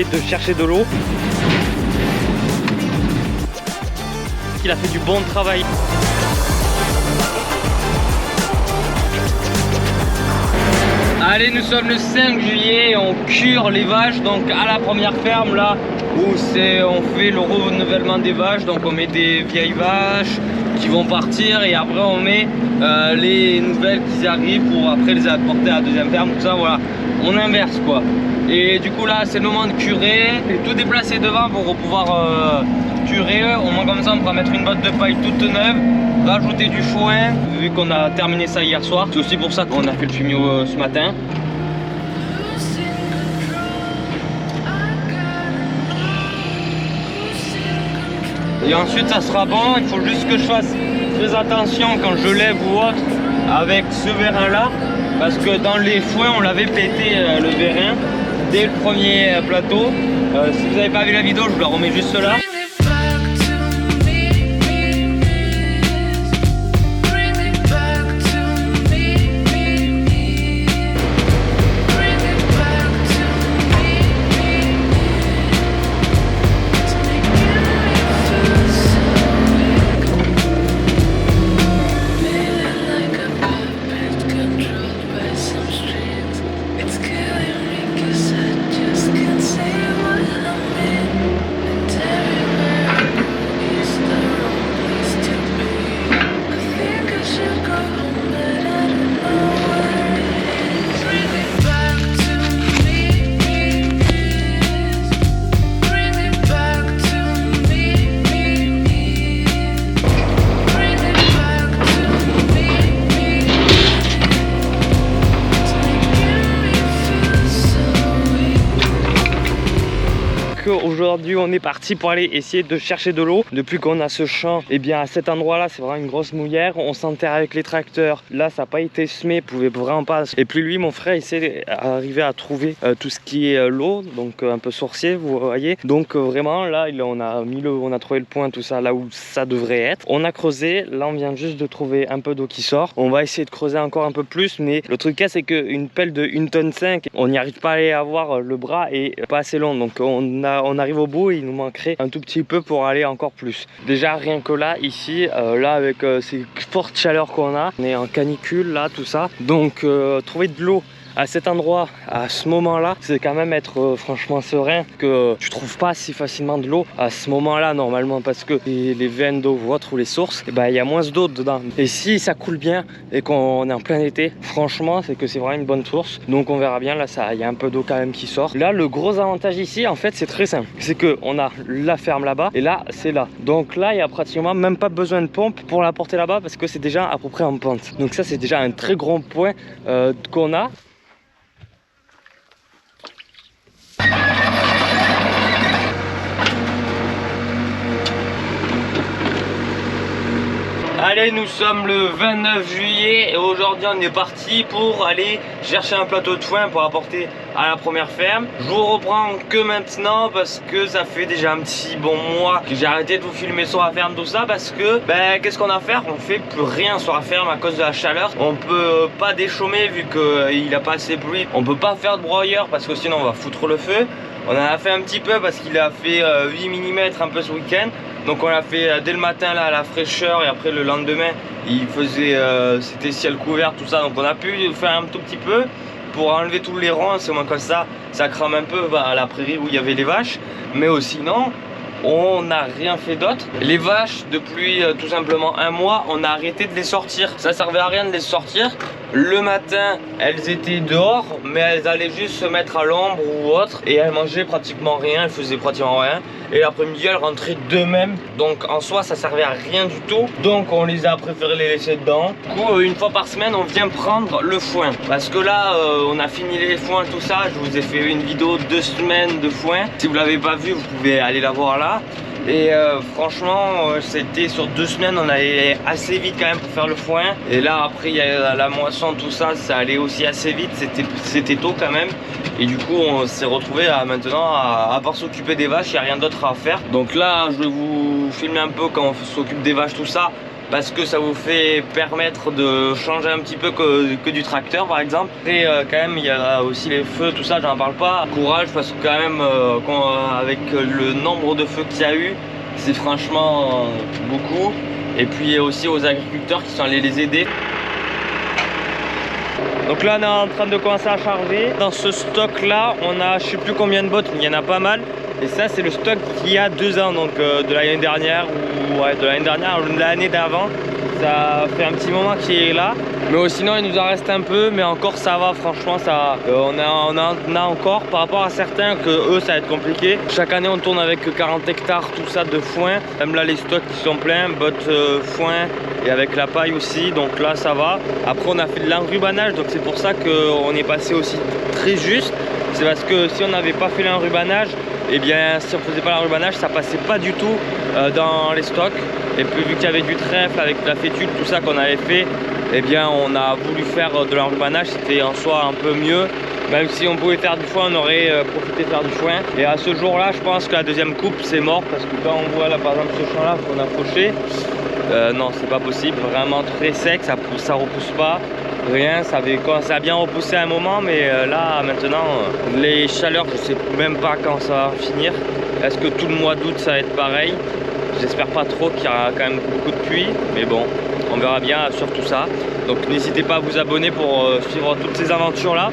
essayer de chercher de l'eau. Il a fait du bon travail. Allez, nous sommes le 5 juillet, on cure les vaches, donc à la première ferme là où on fait le renouvellement des vaches, donc on met des vieilles vaches qui vont partir et après on met les nouvelles qui arrivent pour après les apporter à la deuxième ferme, tout ça, voilà, on inverse quoi. Et du coup là c'est le moment de curer, tout déplacer devant pour pouvoir curer. Au moins comme ça on pourra mettre une botte de paille toute neuve, rajouter du foin vu qu'on a terminé ça hier soir. C'est aussi pour ça qu'on a fait le fumier ce matin. Et ensuite ça sera bon. Il faut juste que je fasse très attention quand je lève ou autre avec ce vérin là, parce que dans les foins on l'avait pété le vérin dès le premier plateau. Si vous n'avez pas vu la vidéo, je vous la remets juste là. Aujourd'hui on est parti pour aller essayer de chercher de l'eau. Depuis qu'on a ce champ, et bien à cet endroit là c'est vraiment une grosse mouillère. On s'enterre avec les tracteurs. Là ça n'a pas été semé, pouvait vraiment pas. Et puis lui, mon frère, il s'est arrivé à trouver tout ce qui est l'eau, donc un peu sourcier, vous voyez. Donc vraiment là on a trouvé le point, tout ça là où ça devrait être. On a creusé, là on vient juste de trouver un peu d'eau qui sort. On va essayer de creuser encore un peu plus, mais le truc c'est qu'une pelle de 1,5 tonne, on n'y arrive pas à aller avoir, le bras est pas assez long, donc on arrive au bout et il nous manquerait un tout petit peu pour aller encore plus. Déjà rien que là, ici, là avec ces fortes chaleurs qu'on a, on est en canicule là, tout ça. Donc trouver de l'eau à cet endroit, à ce moment-là, c'est quand même être franchement serein, que tu trouves pas si facilement de l'eau à ce moment-là normalement, parce que les veines d'eau ou autres ou les sources, il y a moins d'eau dedans. Et si ça coule bien et qu'on est en plein été, franchement c'est que c'est vraiment une bonne source. Donc on verra bien, là il y a un peu d'eau quand même qui sort. Là le gros avantage ici en fait c'est très simple, c'est que on a la ferme là-bas et là c'est là. Donc là il y a pratiquement même pas besoin de pompe pour la porter là-bas, parce que c'est déjà à peu près en pente. Donc ça c'est déjà un très gros point qu'on a. Allez, nous sommes le 29 juillet et aujourd'hui on est parti pour aller chercher un plateau de foin pour apporter à la première ferme. Je vous reprends que maintenant parce que ça fait déjà un petit bon mois que j'ai arrêté de vous filmer sur la ferme, tout ça, parce que qu'est-ce qu'on a à faire? On fait plus rien sur la ferme à cause de la chaleur. On peut pas déchaumer vu qu'il a pas assez de pluie. On peut pas faire de broyeur parce que sinon on va foutre le feu. On en a fait un petit peu parce qu'il a fait 8 mm un peu ce week-end. Donc on l'a fait dès le matin là à la fraîcheur, et après le lendemain il faisait c'était ciel couvert, tout ça. Donc on a pu faire un tout petit peu pour enlever tous les ronds, c'est moins comme ça crame un peu à la prairie où il y avait les vaches. Mais sinon on n'a rien fait d'autre. Les vaches, depuis tout simplement un mois, on a arrêté de les sortir. Ça servait à rien de les sortir. Le matin, elles étaient dehors, mais elles allaient juste se mettre à l'ombre ou autre, et elles mangeaient pratiquement rien, elles faisaient pratiquement rien. Et l'après-midi, elles rentraient d'eux-mêmes. Donc en soi, ça servait à rien du tout. Donc on les a préféré les laisser dedans. Du coup, une fois par semaine, on vient prendre le foin. Parce que là, on a fini les foins, tout ça. Je vous ai fait une vidéo 2 semaines de foin. Si vous l'avez pas vu, vous pouvez aller la voir là. Et franchement, c'était sur 2 semaines, on allait assez vite quand même pour faire le foin. Et là après il y a la moisson, tout ça, ça allait aussi assez vite, c'était tôt quand même. Et du coup on s'est retrouvé maintenant à part s'occuper des vaches, il n'y a rien d'autre à faire. Donc là je vais vous filmer un peu quand on s'occupe des vaches, tout ça. parce que ça vous fait permettre de changer un petit peu que du tracteur par exemple. Et quand même il y a aussi les feux, tout ça j'en parle pas. Courage parce que quand même avec le nombre de feux qu'il y a eu, c'est franchement beaucoup. Et puis aussi aux agriculteurs qui sont allés les aider. Donc là on est en train de commencer à charger. Dans ce stock là on a je sais plus combien de bottes, mais il y en a pas mal. Et ça c'est le stock qu'il y a 2 ans, donc de l'année dernière ou ouais, de l'année dernière ou de l'année d'avant. Ça fait un petit moment qu'il est là. Mais sinon il nous en reste un peu, mais encore ça va, franchement ça on a encore par rapport à certains que eux ça va être compliqué. Chaque année on tourne avec 40 hectares tout ça de foin. Même là les stocks qui sont pleins, bottes foin et avec la paille aussi, donc là ça va. Après on a fait de l'enrubanage, donc c'est pour ça qu'on est passé aussi très juste. C'est parce que si on n'avait pas fait l'enrubanage, et bien si on faisait pas l'enrubanage ça passait pas du tout dans les stocks. Et puis vu qu'il y avait du trèfle avec la fétude, tout ça qu'on avait fait, et bien on a voulu faire de l'enrubanage. C'était en soi un peu mieux. Même si on pouvait faire du foin, on aurait profité de faire du foin. Et à ce jour là je pense que la deuxième coupe c'est mort, parce que quand on voit là par exemple ce champ là qu'on a fauché, non c'est pas possible, vraiment très sec, ça repousse pas. Rien, ça avait commencé à bien repousser à un moment, mais là maintenant les chaleurs je sais même pas quand ça va finir. Est-ce que tout le mois d'août ça va être pareil? J'espère pas trop, qu'il y aura quand même beaucoup de pluie, mais bon on verra bien sur tout ça. Donc n'hésitez pas à vous abonner pour suivre toutes ces aventures là.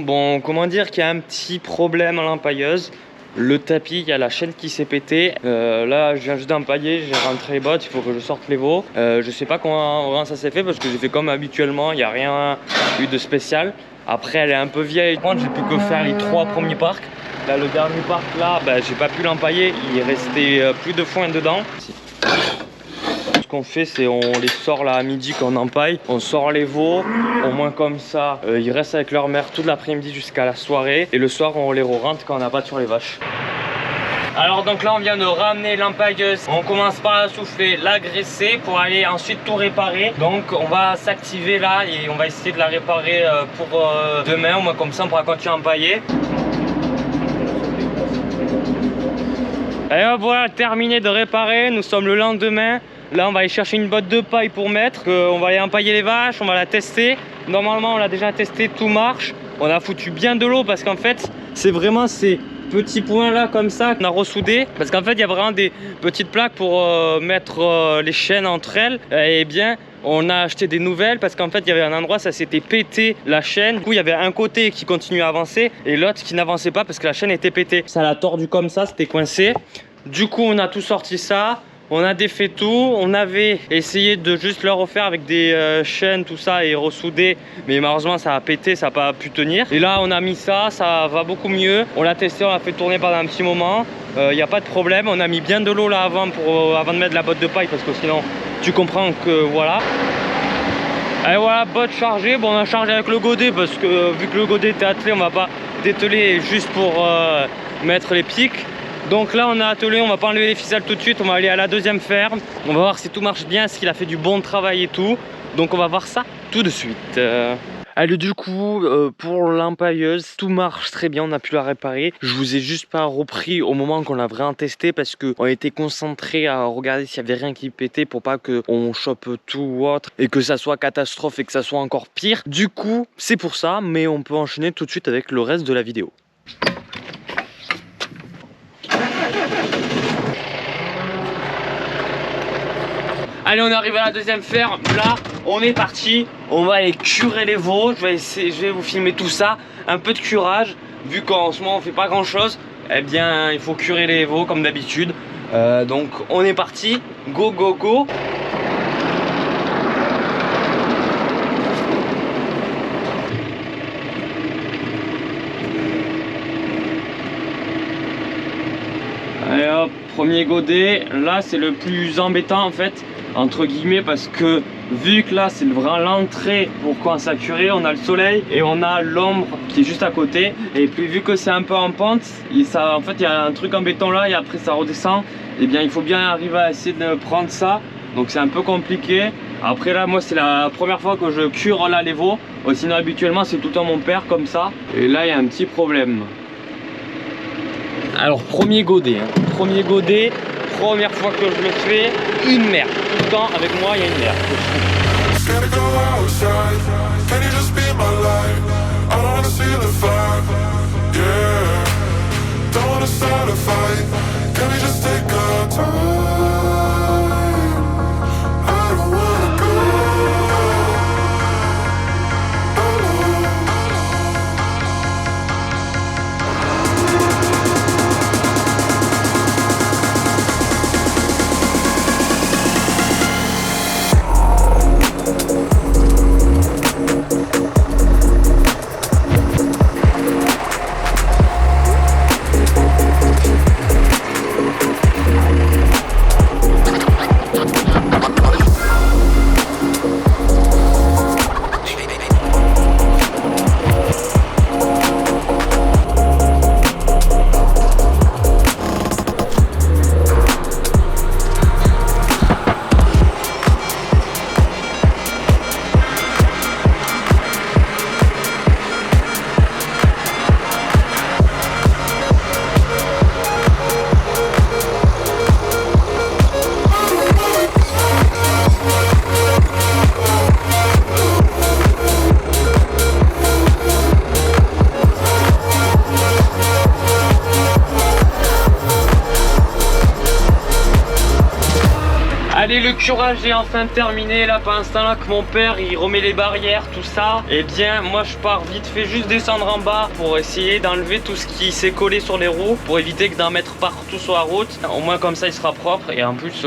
Bon, comment dire qu'il y a un petit problème à l'empailleuse. Le tapis, il y a la chaîne qui s'est pétée. Là, je viens juste d'empailler, j'ai rentré les bottes, il faut que je sorte les veaux. Je sais pas comment ça s'est fait parce que j'ai fait comme habituellement, il n'y a rien eu de spécial. Après, elle est un peu vieille. Par contre, j'ai pu que faire les 3 premiers parcs. Là, le dernier parc, là, j'ai pas pu l'empailler. Il restait plus de foin dedans. Ce qu'on fait, c'est on les sort là à midi quand on empaille. On sort les veaux, au moins comme ça, ils restent avec leur mère toute l'après-midi jusqu'à la soirée. Et le soir, on les rentre quand on n'a pas sur les vaches. Alors donc là on vient de ramener l'empailleuse. On commence par la souffler, la graisser pour aller ensuite tout réparer. Donc on va s'activer là et on va essayer de la réparer pour demain. Au moins comme ça on pourra continuer à empailler. Et voilà, terminé de réparer, nous sommes le lendemain. Là on va aller chercher une botte de paille pour mettre. On va aller empailler les vaches, on va la tester. Normalement on l'a déjà testé, tout marche. On a foutu bien de l'eau parce qu'en fait c'est vraiment ces petits points là comme ça qu'on a ressoudé. Parce qu'en fait il y a vraiment des petites plaques pour mettre les chaînes entre elles. Et bien on a acheté des nouvelles parce qu'en fait il y avait un endroit ça s'était pété la chaîne. Du coup il y avait un côté qui continuait à avancer et l'autre qui n'avançait pas parce que la chaîne était pétée. Ça l'a tordu comme ça, c'était coincé. Du coup on a tout sorti ça. On a défait tout, on avait essayé de juste le refaire avec des chaînes, tout ça et ressouder, mais malheureusement ça a pété, ça n'a pas pu tenir. Et là on a mis ça, ça va beaucoup mieux. On l'a testé, on l'a fait tourner pendant un petit moment, il n'y a pas de problème. On a mis bien de l'eau là avant, avant de mettre la botte de paille parce que sinon tu comprends que voilà. Et voilà, botte chargée. Bon on a chargé avec le godet parce que vu que le godet était attelé, on va pas dételer juste pour mettre les pics. Donc là on a attelé, on va pas enlever les ficelles tout de suite, on va aller à la deuxième ferme. On va voir si tout marche bien, s'il a fait du bon travail et tout. Donc on va voir ça tout de suite. Allez, du coup pour l'empailleuse, tout marche très bien, on a pu la réparer. Je vous ai juste pas repris au moment qu'on l'a vraiment testé parce qu'on était concentré à regarder s'il y avait rien qui pétait pour pas qu'on chope tout ou autre et que ça soit catastrophe et que ça soit encore pire. Du coup c'est pour ça, mais on peut enchaîner tout de suite avec le reste de la vidéo. Allez, on arrive à la deuxième ferme. Là, on est parti. On va aller curer les veaux. Je vais vous filmer tout ça. Un peu de curage. Vu qu'en ce moment, on fait pas grand chose. Eh bien, il faut curer les veaux comme d'habitude. Donc, on est parti. Go, go, go. Premier godet, là c'est le plus embêtant en fait, entre guillemets, parce que vu que là c'est vraiment l'entrée pour commencer à curer, on a le soleil et on a l'ombre qui est juste à côté. Et puis vu que c'est un peu en pente, en fait il y a un truc en béton là et après ça redescend. Et bien il faut bien arriver à essayer de prendre ça. Donc c'est un peu compliqué. Après là moi c'est la première fois que je cure là les veaux. Sinon habituellement c'est tout le temps mon père comme ça. Et là il y a un petit problème. Alors premier godet, première fois que je le fais, une merde. Tout le temps avec moi il y a une merde. Allez, le curage est enfin terminé là, pour l'instant là que mon père il remet les barrières, tout ça. Et bien moi je pars vite fait juste descendre en bas pour essayer d'enlever tout ce qui s'est collé sur les roues, pour éviter que d'en mettre partout sur la route. Au moins comme ça il sera propre, et en plus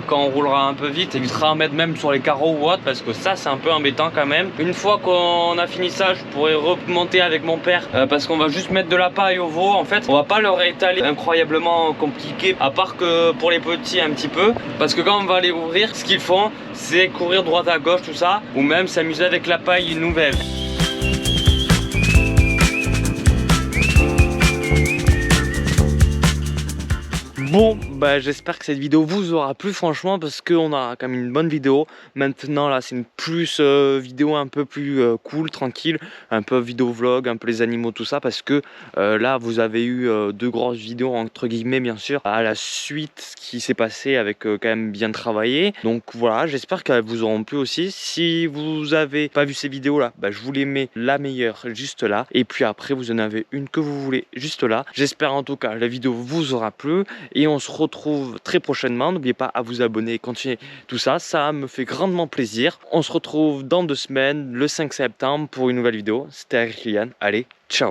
quand on roulera un peu vite, évitera d'en mettre même sur les carreaux ou autre, parce que ça c'est un peu embêtant quand même. Une fois qu'on a fini ça, je pourrais remonter avec mon père, parce qu'on va juste mettre de la paille aux veaux. En fait on va pas leur étaler incroyablement compliqué, à part que pour les petits un petit peu, parce que quand on va les ouvrir, ce qu'ils font c'est courir droite à gauche tout ça, ou même s'amuser avec la paille nouvelle. Bon, bah j'espère que cette vidéo vous aura plu franchement, parce qu'on a quand même une bonne vidéo. Maintenant là c'est une plus vidéo un peu plus cool, tranquille, un peu vidéo vlog, un peu les animaux tout ça, parce que là vous avez eu deux grosses vidéos entre guillemets bien sûr, à la suite ce qui s'est passé avec quand même bien travaillé. Donc voilà, j'espère qu'elles vous auront plu aussi. Si vous avez pas vu ces vidéos là, bah, je vous les mets la meilleure juste là, et puis après vous en avez une que vous voulez juste là. J'espère en tout cas la vidéo vous aura plu, et on se retrouve très prochainement. N'oubliez pas à vous abonner et continuer tout ça, ça me fait grandement plaisir. On se retrouve dans 2 semaines, le 5 septembre, pour une nouvelle vidéo. C'était Kylian, allez, ciao.